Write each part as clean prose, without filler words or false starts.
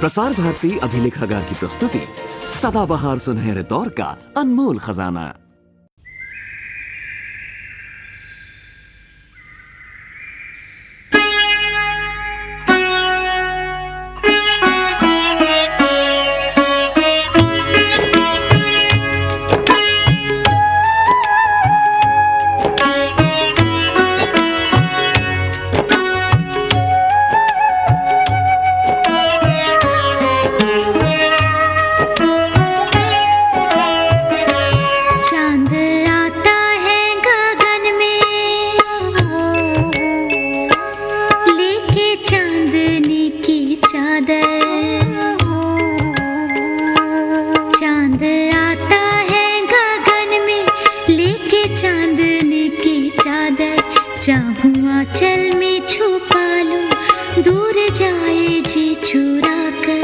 प्रसार भारती अभिलेखागार की प्रस्तुति सदाबहार सुनहरे दौर का अनमोल खजाना। चाहूं आंचल में छुपा लूं, दूर जाए जी चुरा कर,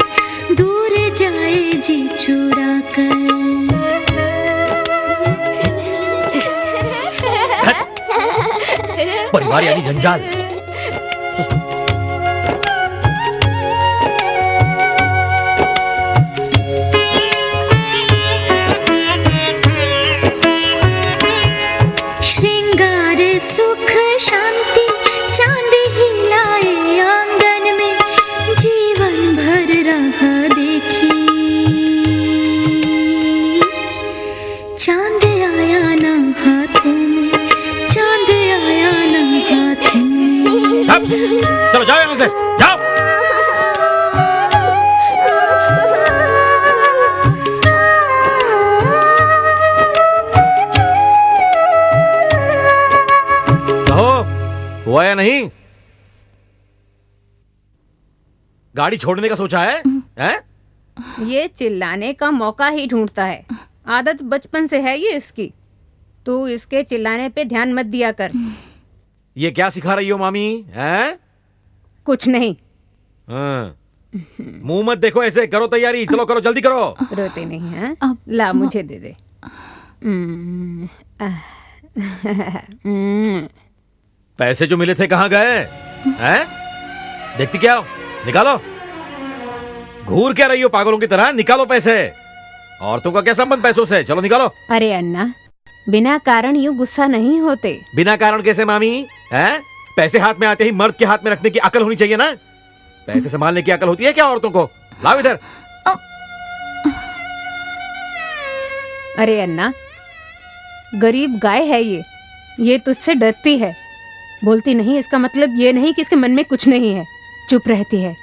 दूर जाए जी चुरा कर। परिवार यानी जंजाल। श्रृंगार सुख शांति चांद हिलाए आंगन में, जीवन भर रहा देखी। चांद आया ना हाथों में, चांद आया ना हाथों में। चलो जाओ यहाँ से, जाओ। हुआ या नहीं? गाड़ी छोड़ने का सोचा है? हैं? ये चिल्लाने का मौका ही ढूंढता है। आदत बचपन से है ये इसकी। तू इसके चिल्लाने पे ध्यान मत दिया कर। ये क्या सिखा रही हो मामी? हैं? कुछ नहीं। मुंह मत देखो ऐसे, करो तैयारी, चलो करो, जल्दी करो। रोते नहीं हैं? ला मुझे दे दे। पैसे जो मिले थे कहाँ गए? हैं? देखती क्या हो? निकालो। घूर क्या रही हो पागलों की तरह? निकालो पैसे। औरतों का क्या संबंध पैसों से? चलो निकालो। अरे अन्ना, बिना कारण यूं गुस्सा नहीं होते। बिना कारण कैसे मामी? हैं? पैसे हाथ में आते ही मर्द के हाथ में रखने की अकल होनी चाहिए ना? पैसे संभालने की अकल होती है क्या औरतों को? लाओ इधर। अरे अन्ना, गरीब गाय है ये तुझसे डरती है। बोलती नहीं इसका मतलब ये नहीं कि इसके मन में कुछ नहीं है। चुप रहती है,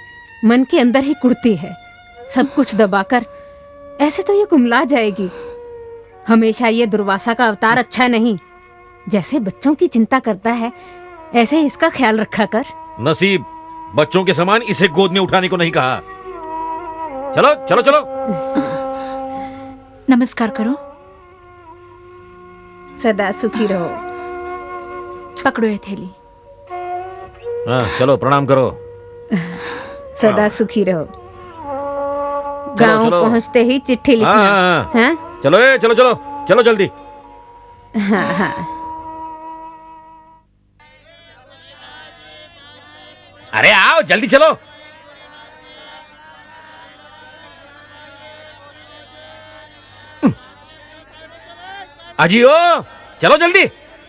मन के अंदर ही कुड़ती है, सब कुछ दबाकर। ऐसे तो ये कुमला जाएगी। हमेशा ये दुर्वासा का अवतार अच्छा नहीं। जैसे बच्चों की चिंता करता है, ऐसे इसका ख्याल रखा कर। नसीब, बच्चों के समान इसे गोद में उठाने को नहीं कहा। चलो चलो चलो। नमस्कार करो। सदा सुखी रहो। पकड़ो ये थैली। हाँ, चलो प्रणाम करो। सदा सुखी रहो। गांव पहुंचते ही चिट्ठी लिखना। हाँ? चलो चलो चलो चलो जल्दी। हाँ हाँ। अरे आओ जल्दी चलो। अजियो चलो जल्दी।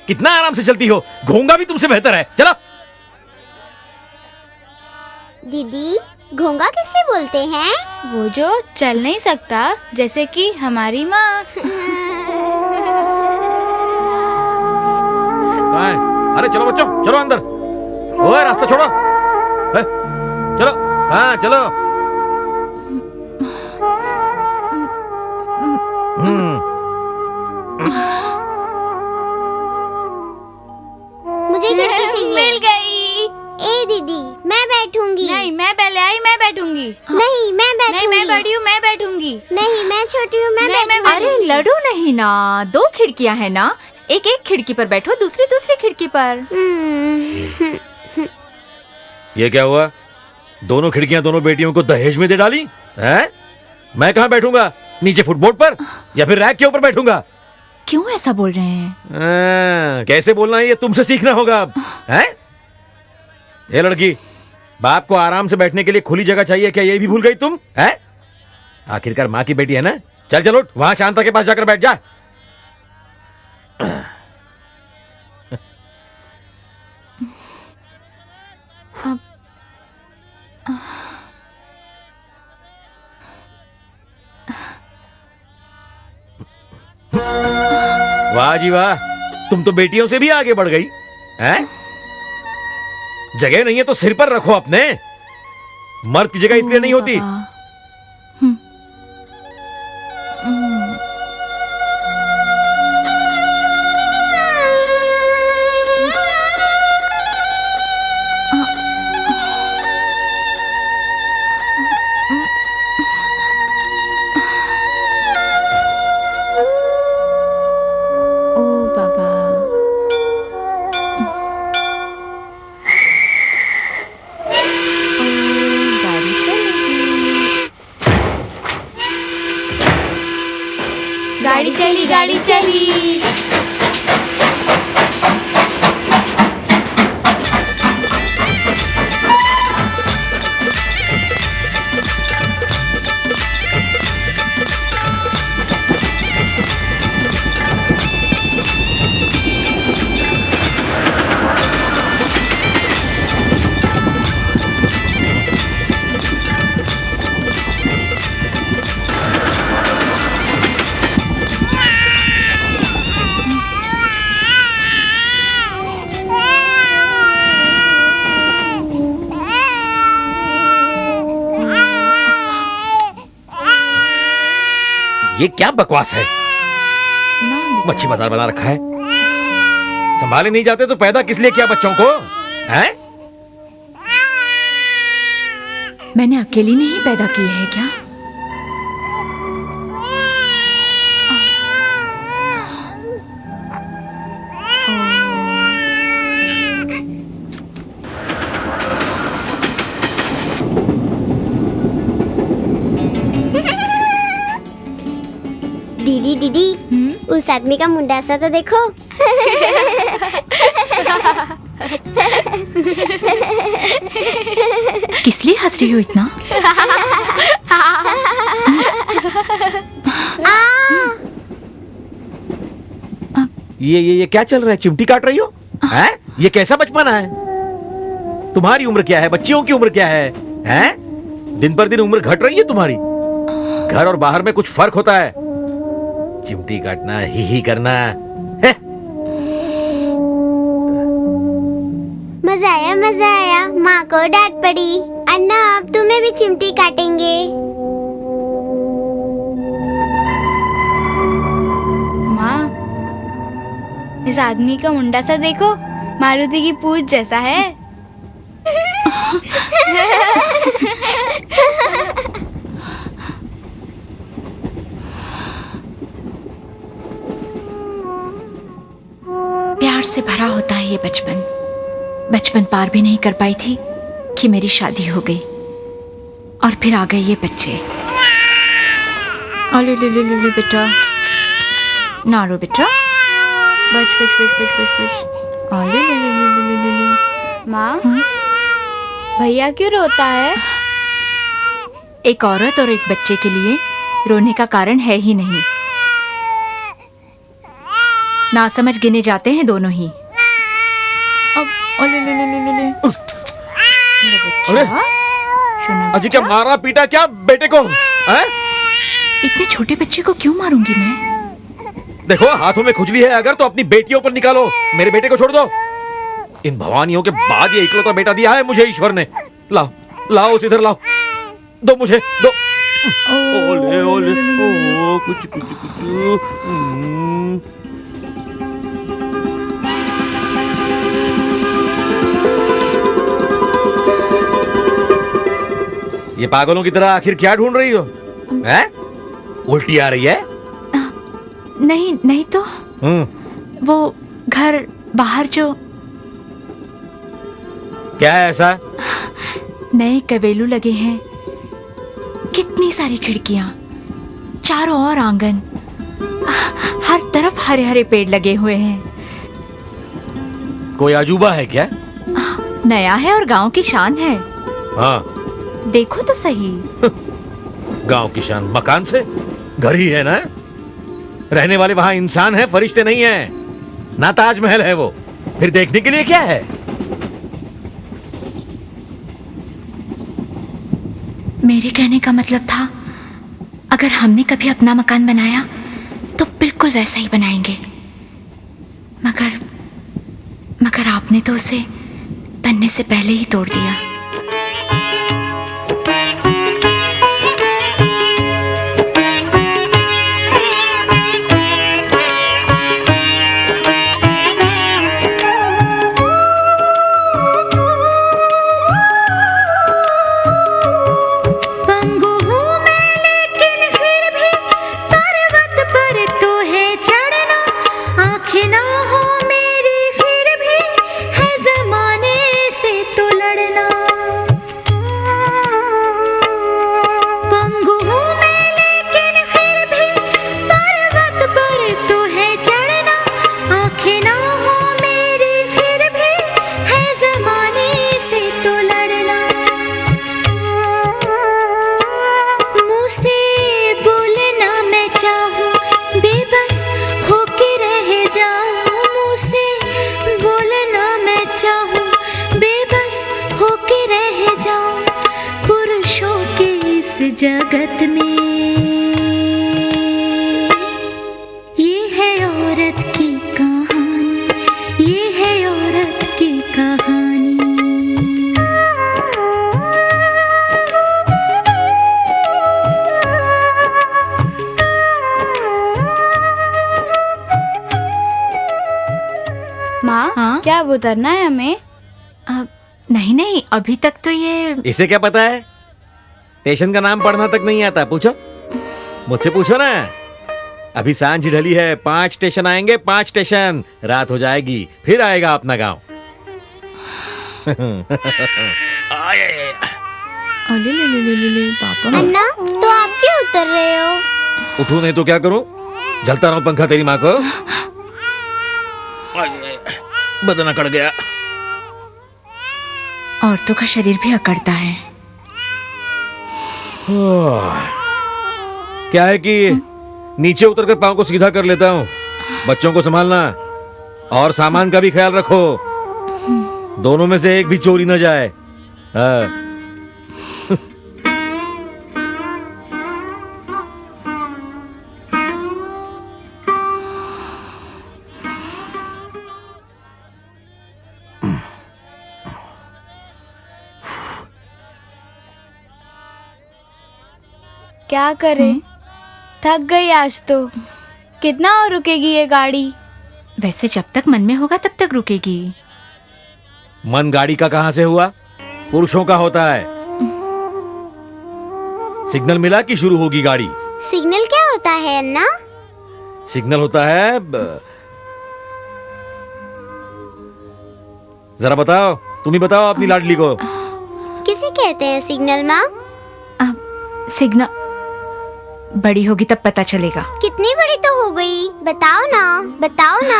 कितना आराम से चलती हो, घोंगा भी तुमसे बेहतर है। चलो। दीदी, घोंगा किससे बोलते हैं? वो जो चल नहीं सकता, जैसे कि हमारी माँ। कहाँ है? अरे चलो बच्चों, चलो अंदर। ओए रास्ता छोड़ो। चलो। हाँ चलो। मुझे खिड़की चाहिए। मिल गई। ए दीदी, मैं बैठूंगी। नहीं, मैं पहले आई, मैं बैठूंगी। नहीं, मैं बैठूंगी। नहीं, मैं बड़ी हूँ, मैं बैठूंगी। नहीं, मैं छोटी हूँ, मैं नहीं, मैं बैठूंगी। अरे लड़ो नहीं ना, दो खिड़कियां हैं ना, एक एक खिड़की पर बैठो, दूसरी दूसरी खिड़की पर। ये क्या हुआ? दोनों खिड़कियां दोनों बेटियों को दहेज में दे डाली हैं? मैं कहाँ बैठूंगा? नीचे फुटबोर्ड पर या फिर रैक के ऊपर बैठूंगा? क्यों ऐसा बोल रहे हैं? कैसे बोलना है ये तुमसे सीखना होगा अब। हैं? ये लड़की, बाप को आराम से बैठने के लिए खुली जगह चाहिए, क्या ये भी भूल गई तुम? हैं? आखिरकार माँ की बेटी है ना। चल चल उठ, वहां शांता के पास जाकर बैठ जा। वाह जी वाह, तुम तो बेटियों से भी आगे बढ़ गई हैं? जगह नहीं है तो सिर पर रखो अपने। मर्द की जगह इसलिए नहीं होती। गाड़ी चली, गाड़ी चली। ये क्या बकवास है? मच्छी बाजार बना रखा है। संभाले नहीं जाते तो पैदा किस लिए किया बच्चों को? हैं? मैंने अकेली नहीं पैदा किए हैं क्या? दीदी दीदी, उस आदमी का मुंडा सा तो देखो। किस लिए हंस रही हो इतना? ये क्या चल रहा है? चिमटी काट रही हो? हैं? ये कैसा बचपना है? तुम्हारी उम्र क्या है? बच्चियों की उम्र क्या है? हैं? दिन पर दिन उम्र घट रही है तुम्हारी। घर और बाहर में कुछ फर्क होता है। चिमटी काटना, ही करना है। मजा आया। माँ को डांट पड़ी। अन्ना, अब तुम्हें भी चिमटी काटेंगे। माँ, इस आदमी का मुंडा सा देखो, मारुति की पूंछ जैसा है। प्यार से भरा होता है ये बचपन। बचपन पार भी नहीं कर पाई थी कि मेरी शादी हो गई और फिर आ गए ये बच्चे। ले ले ले ले ले बेटा, ना रो बेटा, बच बच बच बच बच बच। ले ले ले ले ले ले ले। माँ, भैया क्यों रोता है? एक औरत और एक बच्चे के लिए रोने का कारण है ही नहीं। नासमझ गिने जाते हैं दोनों ही। अब ले ले ले ले ले ले। मेरा बच्चा, सोना अजी क्या मारा पीटा क्या बेटे को? हैं? इतने छोटे बच्चे को क्यों मारूंगी मैं? देखो हाथों में खुजली है अगर तो अपनी बेटियों पर निकालो, मेरे बेटे को छोड़ दो। इन भवानियों के बाद ये इकलौता बेटा दिया है मुझे ईश्वर ने। लाओ लाओ इधर लाओ, दो मुझे दो। ओले ओले ओ कुछ कुछ कुछ। ये पागलों की तरह आखिर क्या ढूंढ रही हो? हैं? उल्टी आ रही है? नहीं नहीं तो वो घर बाहर जो क्या है ऐसा? नए कवेलू लगे हैं, कितनी सारी खिड़कियां, चारों ओर आंगन, हर तरफ हरे हरे पेड़ लगे हुए हैं। कोई अजूबा है क्या? नया है और गांव की शान है। हाँ, देखो तो सही। गांव की शान मकान से घर ही है ना। रहने वाले वहां इंसान है, फरिश्ते नहीं है। ना ताजमहल है वो, फिर देखने के लिए क्या है? मेरे कहने का मतलब था, अगर हमने कभी अपना मकान बनाया तो बिल्कुल वैसा ही बनाएंगे। मगर आपने तो उसे बनने से पहले ही तोड़ दिया। पंगु हूँ मैं लेकिन फिर भी पर्वत पर तो है चढ़ना। आँखें ना हो मेरी फिर भी है जमाने से तो लड़ना। पंगु हूँ मैं लेकिन फिर भी पर्वत पर तो है चढ़ना। आँखें ना हो मेरी फिर भी है जमाने से तो लड़ना। मुँह से बोलना मैं चाहूँ, बेबस होके रह जाऊँ। मुँह से बोलना मैं चाहूँ, बेबस होके रह जाऊँ। पुरुषों के इस जगत में ये है औरत की कहानी, ये है औरत की कहानी। माँ, हाँ? क्या अब उतरना है हमें? नहीं, अभी तक तो ये। इसे क्या पता है? स्टेशन का नाम पढ़ना तक नहीं आता। पूछो, मुझसे पूछो ना। अभी सांझ ढली है, 5 स्टेशन आएंगे, 5 स्टेशन। रात हो जाएगी, फिर आएगा अपना गांव। ले, पापा। अन्ना, तो आप क्यों उतर रहे हो? उठूं नहीं तो क्या करूं? जलता रहूं पंखा तेरी माँ को। बदन अकड़ गया। औरतों का शरीर भी अकड़ता है। क्या है कि नीचे उतरकर पाँव को सीधा कर लेता हूँ। बच्चों को संभालना और सामान का भी ख्याल रखो, दोनों में से एक भी चोरी न जाए। हाँ। क्या करें? थक गई आज तो। कितना और रुकेगी ये गाड़ी? वैसे जब तक मन में होगा तब तक रुकेगी। मन गाड़ी का कहां से हुआ? पुरुषों का होता है। सिग्नल मिला कि शुरू होगी गाड़ी। सिग्नल क्या होता है अन्ना? सिग्नल होता है जरा बताओ, तुम ही बताओ अपनी लाडली को। किसे कहते हैं सिग्नल माँ? सिग्नल बड़ी होगी तब पता चलेगा। कितनी बड़ी तो हो गई, बताओ ना, बताओ ना।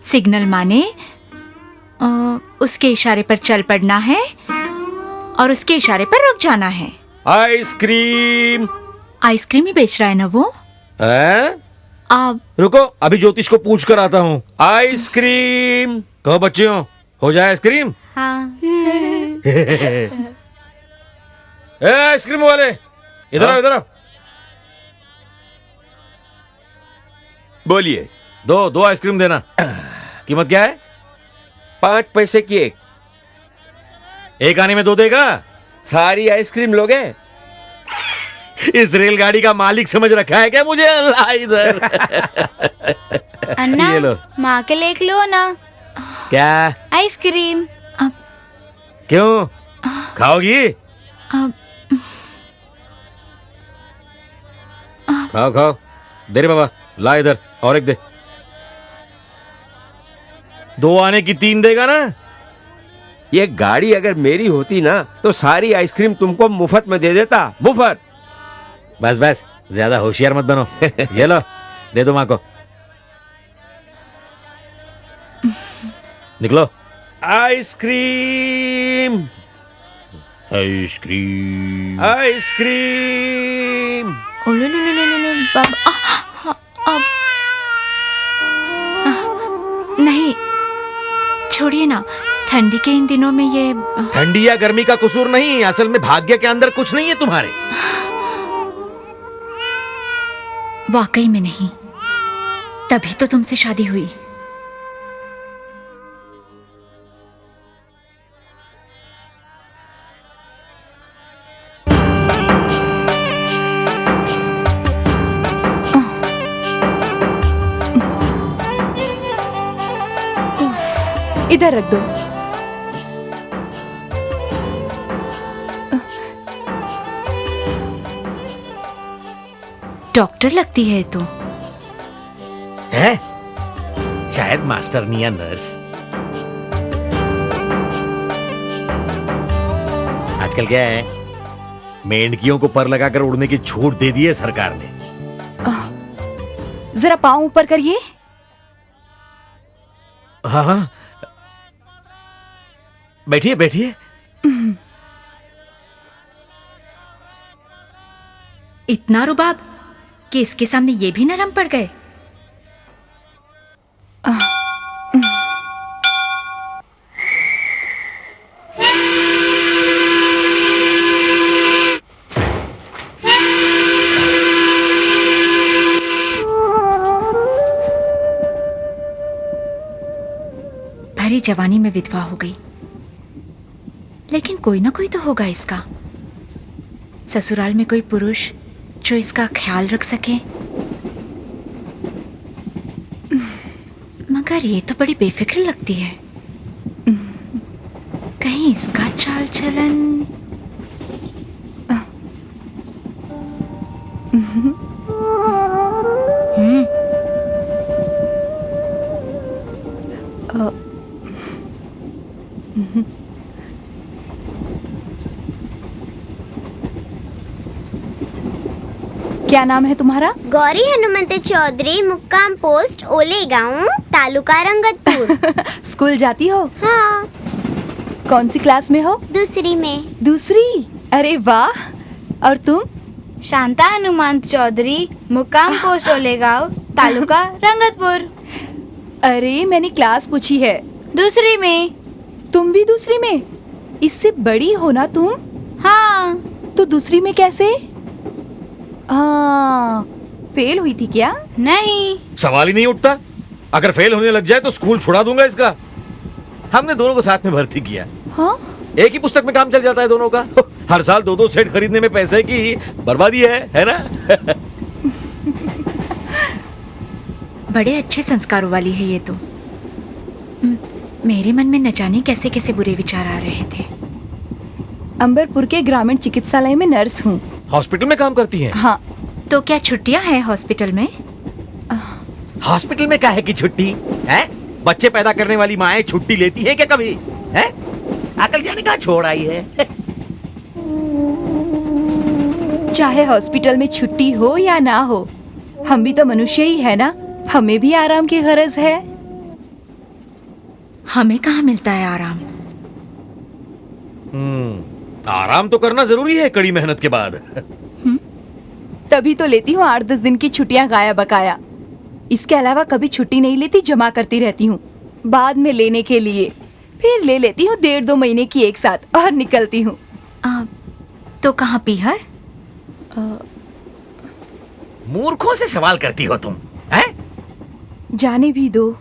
सिग्नल माने उसके इशारे पर चल पड़ना है और उसके इशारे पर रुक जाना है। आइसक्रीम। आइसक्रीम ही बेच रहा है ना वो? आप रुको, अभी ज्योतिष को पूछ कर आता हूँ। आइसक्रीम कहो बच्चियों, हो जाए आइसक्रीम। हाँ। ए आइसक्रीम वाले, इधर आओ, इधर आओ। बोलिए। दो आइसक्रीम देना। कीमत क्या है? 5 पैसे की एक। एक आने में 2 देगा? सारी आइसक्रीम लोगे? इस रेलगाड़ी का मालिक समझ रखा है क्या मुझे? अल्लाह इधर। अन्ना, ये लो। माँ के लिए एक लो ना क्या? आइसक्रीम। क्यों? खाओगी? खाओ खाओ। दे रे बाबा, ला इधर, और एक दे। 2 आने की 3 देगा ना? ये गाड़ी अगर मेरी होती ना तो सारी आइसक्रीम तुमको मुफ्त में दे देता, मुफ्त। बस बस, ज्यादा होशियार मत बनो। ये लो, दे दो माँ को। निकलो। आइसक्रीम। Ice cream ice cream. आइसक्रीम। ओलोलोलोलोलो, बाबा नहीं, छोड़िए ना। ठंडी के इन दिनों में ये ठंडी या गर्मी का कसूर नहीं, असल में भाग्य के अंदर कुछ नहीं है तुम्हारे। वाकई में नहीं, तभी तो तुमसे शादी हुई। इधर रख दो। डॉक्टर लगती है तो। है शायद मास्टरनी या नर्स। आजकल क्या है, मेंढकियों को पर लगाकर उड़ने की छूट दे दी है सरकार ने। जरा पाँव ऊपर करिए। हाँ, बैठिए बैठिए। इतना रुबाब कि इसके सामने ये भी नरम पड़ गए। भरी जवानी में विधवा हो गई, लेकिन कोई ना कोई तो होगा इसका। ससुराल में कोई पुरुष जो इसका ख्याल रख सके। मगर ये तो बड़ी बेफिक्र लगती है। कहीं इसका चाल चलन। क्या नाम है तुम्हारा? गौरी हनुमंत चौधरी, मुक्काम पोस्ट ओले गांव, तालुका रंगतपुर। स्कूल जाती हो? हाँ। कौन सी क्लास में हो? दूसरी में। दूसरी? अरे वाह। और तुम? शांता हनुमंत चौधरी, मुक्काम पोस्ट ओलेगांव, तालुका रंगतपुर। अरे मैंने क्लास पूछी है। दूसरी में। तुम भी दूसरी में? इससे बड़ी हो ना तुम? हाँ। तो दूसरी में कैसे? हाँ, फेल हुई थी क्या? नहीं। सवाल ही नहीं उठता। अगर फेल होने लग जाए तो स्कूल छुड़ा दूंगा इसका। हमने दोनों को साथ में भर्ती किया। हाँ? एक ही पुस्तक में काम चल जाता है दोनों का। हर साल 2-2 सेट खरीदने में पैसे की बर्बादी है ना? बड़े अच्छे संस्कारों वाली है ये तो। मेरे मन में न जाने कैसे कैसे बुरे विचार आ रहे थे। अंबरपुर के ग्रामीण चिकित्सालय में नर्स हूँ। हॉस्पिटल में काम करती हैं? हाँ। तो क्या छुट्टियां हैं हॉस्पिटल में? हॉस्पिटल में काहे की छुट्टी है? बच्चे पैदा करने वाली माएं छुट्टी लेती हैं क्या कभी? है? अकल जाने कहाँ छोड़ आई है? चाहे हॉस्पिटल में छुट्टी हो या ना हो, हम भी तो मनुष्य ही है ना। हमें भी आराम की गरज है। हमें कहाँ मिलता है आराम? आराम तो करना जरूरी है कड़ी मेहनत के बाद। तभी तो लेती हूँ 8-10 दिन की छुट्टियां गाया बकाया। इसके अलावा कभी छुट्टी नहीं लेती, जमा करती रहती हूँ बाद में लेने के लिए। फिर ले लेती हूँ 1.5-2 महीने की एक साथ और निकलती हूँ। तो कहाँ पीहर? मूर्खों से सवाल करती हो तुम, हैं? जाने भी दो,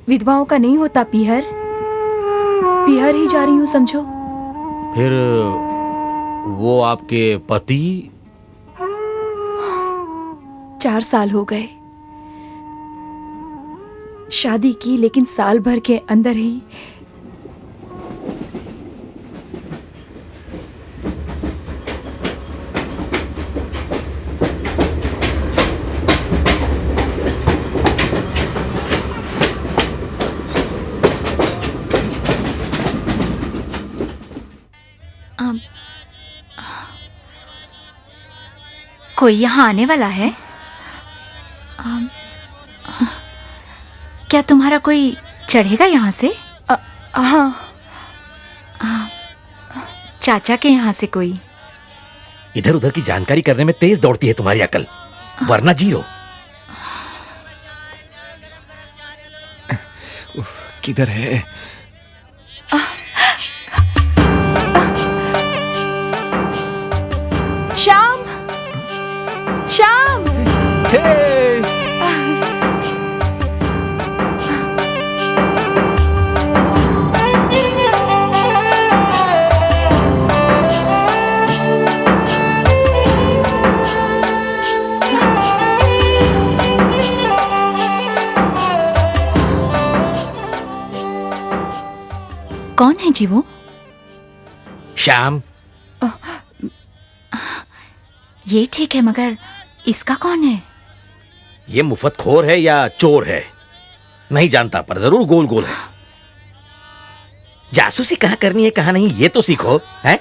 विधवाओं का नहीं होता पीहर। पीहर ही जा रही हूँ समझो। फिर वो आपके पति? 4 साल हो गए शादी की, लेकिन साल भर के अंदर ही कोई यहाँ आने वाला है? क्या तुम्हारा कोई चढ़ेगा यहाँ से? हाँ। चाचा के यहाँ से कोई। इधर उधर की जानकारी करने में तेज दौड़ती है तुम्हारी अकल, वरना जीरो। किधर है? श्याम, श्याम। कौन है जी वो? श्याम। ये ठीक है, मगर इसका कौन है? ये मुफ्तखोर है या चोर है नहीं जानता, पर जरूर गोल गोल है। जासूसी कहाँ करनी है कहाँ नहीं, ये तो सीखो। है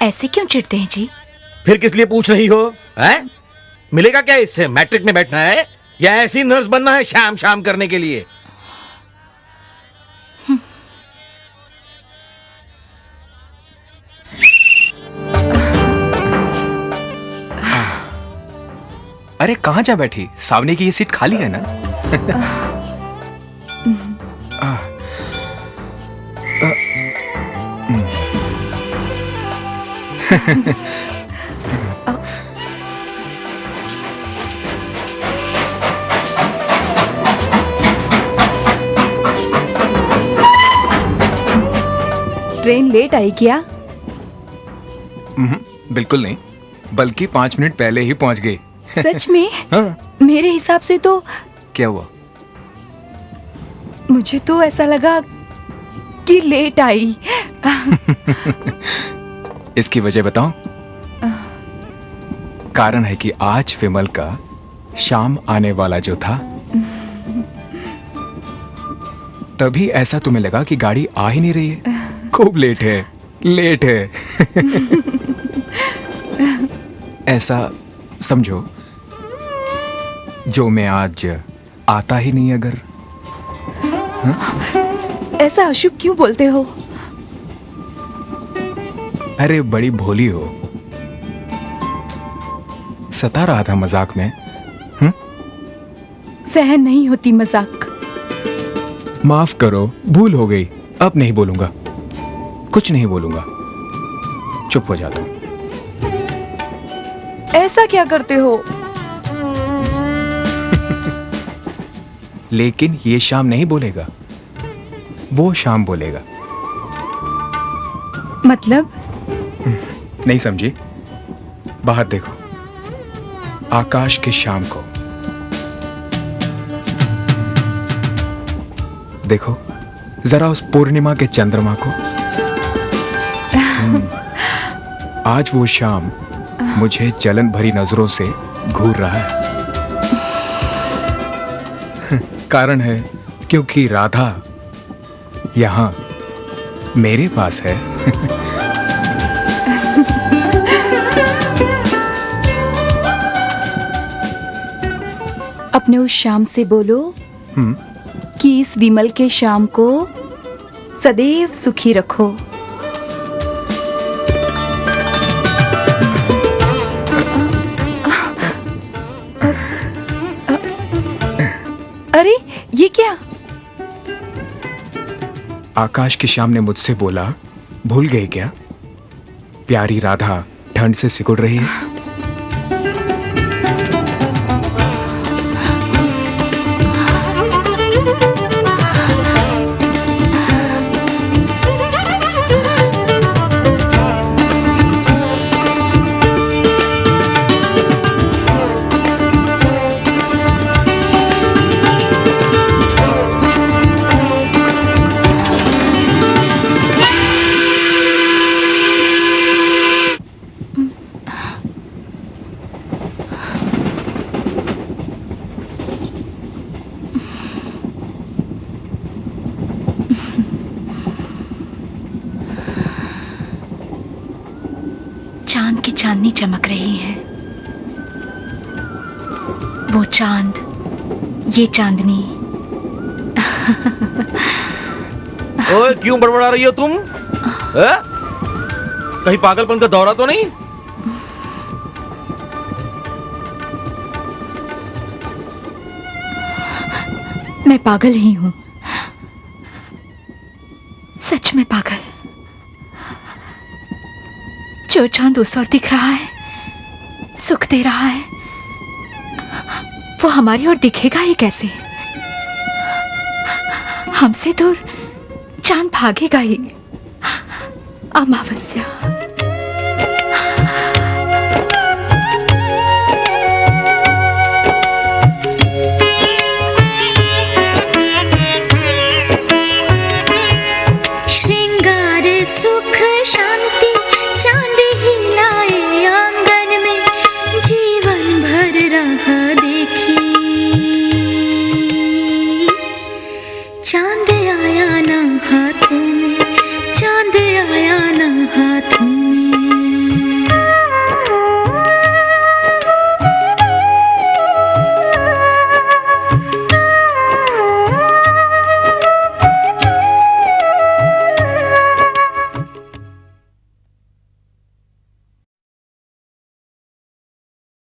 ऐसे क्यों चिढ़ते हैं जी? फिर किस लिए पूछ रही हो? है मिलेगा क्या इससे? मैट्रिक में बैठना है या ऐसी नर्स बनना है शाम शाम करने के लिए? अरे कहाँ जा बैठी? सामने की ये सीट खाली है ना? ट्रेन लेट आई क्या? बिल्कुल नहीं, बल्कि 5 मिनट पहले ही पहुंच गई। सच में? हाँ। मेरे हिसाब से तो। क्या हुआ? मुझे तो ऐसा लगा कि लेट आई। इसकी वजह बताऊं? कारण है कि आज विमल का शाम आने वाला जो था, तभी ऐसा तुम्हें लगा कि गाड़ी आ ही नहीं रही है। खूब लेट है, लेट है। ऐसा समझो जो मैं आज आता ही नहीं अगर। ऐसा अशुभ क्यों बोलते हो? अरे बड़ी भोली हो, सता रहा था मजाक में। सहन नहीं होती मजाक। माफ करो, भूल हो गई। अब नहीं बोलूंगा, कुछ नहीं बोलूंगा, चुप हो जाता हूं। ऐसा क्या करते हो? लेकिन ये शाम नहीं बोलेगा, वो शाम बोलेगा। मतलब? नहीं समझी? बाहर देखो, आकाश के शाम को देखो, जरा उस पूर्णिमा के चंद्रमा को। आज वो शाम मुझे जलन भरी नजरों से घूर रहा है। कारण है क्योंकि राधा यहां मेरे पास है। अपने उस शाम से बोलो कि इस विमल के शाम को सदैव सुखी रखो। अरे ये क्या? आकाश की शाम ने मुझसे बोला, भूल गए क्या? प्यारी राधा ठंड से सिकुड़ रही है। चांद की चांदनी चमक रही है। वो चांद, ये चांदनी। ओए क्यों बड़बड़ा रही हो तुम? कहीं पागलपन का दौरा तो नहीं? मैं पागल ही हूं, सच में पागल। जो चांद उस ओर दिख रहा है, सुख दे रहा है, वो हमारी ओर दिखेगा ही कैसे? हमसे दूर चांद भागेगा ही। अमावस्या।